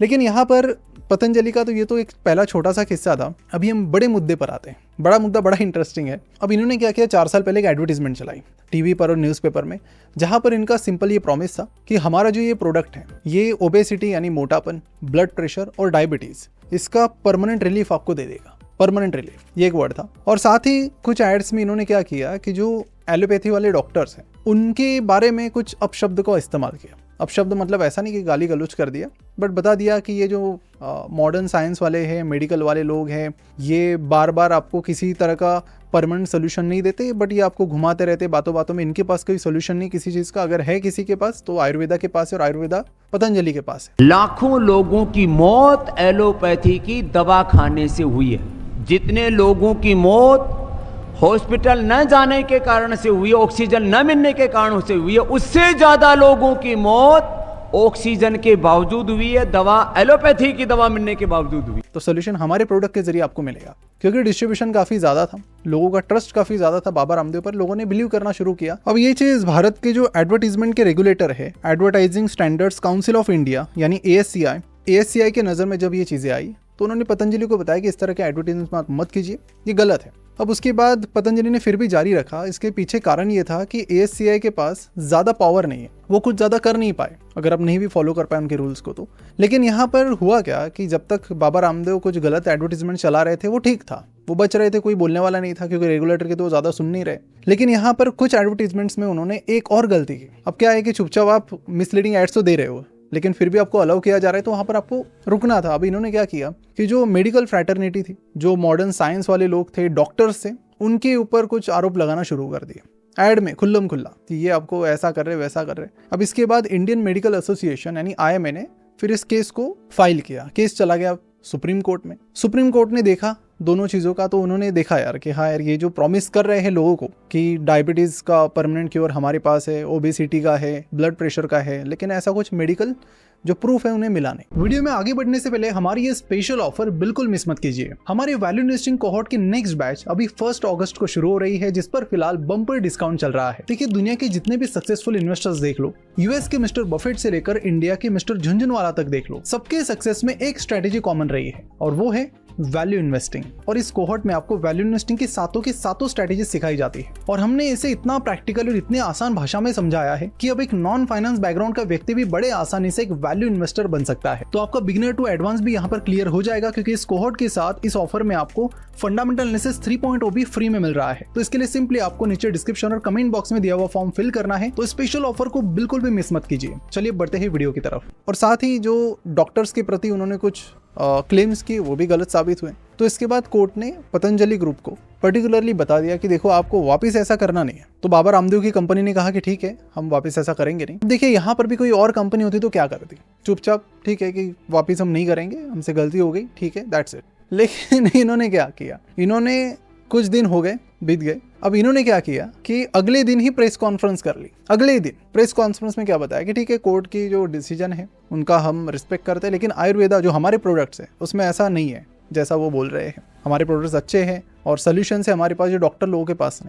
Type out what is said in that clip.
लेकिन यहाँ पर पतंजलि का तो ये तो एक पहला छोटा सा किस्सा था। अभी हम बड़े मुद्दे पर आते हैं। बड़ा मुद्दा बड़ा इंटरेस्टिंग है। अब इन्होंने क्या किया, 4 साल पहले एक एडवर्टीजमेंट चलाई टीवी पर और न्यूज़पेपर में, जहां पर इनका सिंपल ये प्रॉमिस था कि हमारा जो ये प्रोडक्ट है ये ओबेसिटी यानी मोटापन, ब्लड प्रेशर और डायबिटीज इसका परमानेंट रिलीफ आपको दे देगा। परमानेंट रिलीफ, ये एक वर्ड था। और साथ ही कुछ एड्स में इन्होंने क्या किया कि जो एलोपैथी वाले डॉक्टर्स हैं उनके बारे में कुछ अपशब्द का इस्तेमाल किया। अपशब्द मतलब ऐसा नहीं कि गाली गलौज कर दिया, बट बता दिया कि ये जो मॉडर्न साइंस वाले हैं, मेडिकल वाले लोग हैं, ये बार बार आपको किसी तरह का परमानेंट सोल्यूशन नहीं देते, बट ये आपको घुमाते रहते बातों बातों में। इनके पास कोई सोल्यूशन नहीं किसी चीज़ का। अगर है किसी के पास तो आयुर्वेदा के पास है, और आयुर्वेदा पतंजलि के पास है। लाखों लोगों की मौत एलोपैथी की दवा खाने से हुई है। जितने लोगों की मौत हॉस्पिटल न जाने के कारण से हुई है, ऑक्सीजन न मिलने के कारण से हुई है, उससे ज्यादा लोगों की मौत ऑक्सीजन के बावजूद हुई है, दवा एलोपैथी की दवा मिलने के बावजूद हुई। तो सोल्यूशन हमारे प्रोडक्ट के जरिए आपको मिलेगा, क्योंकि डिस्ट्रीब्यूशन काफी ज्यादा था, लोगों का ट्रस्ट काफी ज्यादा था बाबा रामदेव पर, लोगों ने बिलीव करना शुरू किया। अब ये चीज भारत के जो एडवर्टीजमेंट के रेगुलेटर है, advertising standards council of India यानी ASCI के नजर में जब ये चीजें आई तो उन्होंने पतंजलि को बताया कि इस तरह के एडवर्टीजमेंट आप मत कीजिए, ये गलत है। अब उसके बाद पतंजलि ने फिर भी जारी रखा। इसके पीछे कारण ये था कि ASCI के पास ज्यादा पावर नहीं है, वो कुछ ज्यादा कर नहीं पाए अगर आप नहीं भी फॉलो कर पाए उनके रूल्स को तो। लेकिन यहाँ पर हुआ क्या कि जब तक बाबा रामदेव कुछ गलत एडवर्टीजमेंट चला रहे थे वो ठीक था, वो बच रहे थे, कोई बोलने वाला नहीं था, क्योंकि रेगुलेटर के तो ज्यादा सुन नहीं रहे। लेकिन यहाँ पर कुछ एडवर्टीजमेंट्स में उन्होंने एक और गलती की। अब क्या है कि चुपचाप आप मिसलीडिंग एड्स तो दे रहे हो, लेकिन फिर भी आपको अलाउ किया जा रहा है, तो वहां पर आपको रुकना था। अभी इन्होंने क्या किया कि जो मेडिकल फ्रैटर्निटी थी, जो मॉडर्न साइंस वाले लोग थे, डॉक्टर्स थे, उनके ऊपर कुछ आरोप लगाना शुरू कर दिए एड में खुल्लम खुल्ला कि ये आपको ऐसा कर रहे वैसा कर रहे। अब इसके बाद इंडियन मेडिकल एसोसिएशन यानी IMA ने फिर इस केस को फाइल किया। केस चला गया सुप्रीम कोर्ट में। सुप्रीम कोर्ट ने देखा दोनों चीज़ों का, तो उन्होंने देखा यार कि हाँ यार, ये जो प्रॉमिस कर रहे हैं लोगों को कि डायबिटीज़ का परमानेंट क्योर हमारे पास है, ओबेसिटी का है, ब्लड प्रेशर का है, लेकिन ऐसा कुछ मेडिकल जो प्रूफ है उन्हें मिला नहीं। वीडियो में आगे बढ़ने से पहले हमारी ये स्पेशल ऑफर बिल्कुल मिस मत कीजिए। हमारे वैल्यू इन्वेस्टिंग कोहॉर्ट की नेक्स्ट बैच अभी 1 अगस्त को शुरू हो रही है, जिस पर फिलहाल बम्पर डिस्काउंट चल रहा है। देखिए, दुनिया के जितने भी सक्सेसफुल इन्वेस्टर्स देख लो, US के मिस्टर बफेट से लेकर इंडिया के मिस्टर झुनझुनवाला तक देख लो, सबके सक्सेस में एक स्ट्रेटेजी कॉमन रही है, और वो है वैल्यू इन्वेस्टिंग। और इस कोहॉर्ट में आपको वैल्यू इन्वेस्टिंग की सातों स्ट्रेटेजी सिखाई जाती है, और हमने इसे इतना प्रैक्टिकल और इतने आसान भाषा में समझाया है कि अब एक नॉन फाइनेंस बैकग्राउंड का व्यक्ति भी बड़े आसानी से एक वैल्यू इन्वेस्टर बन सकता है। तो आपका बिगिनर टू एडवांस भी यहाँ पर क्लियर हो जाएगा, क्योंकि इस कोहॉर्ट के साथ इस ऑफर में आपको फंडामेंटल एनालिसिस 3.0 भी फ्री में मिल रहा है। तो इसके लिए सिंपली आपको नीचे डिस्क्रिप्शन और कमेंट बॉक्स में दिया हुआ फॉर्म फिल करना है। तो स्पेशल ऑफर को बिल्कुल भी मिस मत कीजिए। चलिए बढ़ते हैं वीडियो की तरफ। और साथ ही जो डॉक्टर्स के प्रति उन्होंने कुछ क्लेम्स किए वो भी गलत साबित हुए। तो इसके बाद कोर्ट ने पतंजलि ग्रुप को पर्टिकुलरली बता दिया कि देखो, आपको वापस ऐसा करना नहीं है। तो बाबा रामदेव की कंपनी ने कहा कि ठीक है, हम वापस ऐसा करेंगे नहीं। देखिए, यहाँ पर भी कोई और कंपनी होती तो क्या करती, चुपचाप ठीक है कि वापस हम नहीं करेंगे, हमसे गलती हो गई, ठीक है, दैट्स इट। लेकिन इन्होंने क्या किया, इन्होंने कुछ दिन हो गए, बीत गए, अब इन्होंने क्या किया कि अगले दिन ही प्रेस कॉन्फ्रेंस कर ली। अगले दिन प्रेस कॉन्फ्रेंस में क्या बताया कि ठीक है, कोर्ट की जो डिसीजन है उनका हम रिस्पेक्ट करते हैं, लेकिन आयुर्वेदा जो हमारे प्रोडक्ट्स है उसमें ऐसा नहीं है जैसा वो बोल रहे हैं। हमारे प्रोडक्ट्स अच्छे हैं और सोल्यूशन है हमारे पास, जो डॉक्टर लोगों के पास नहीं।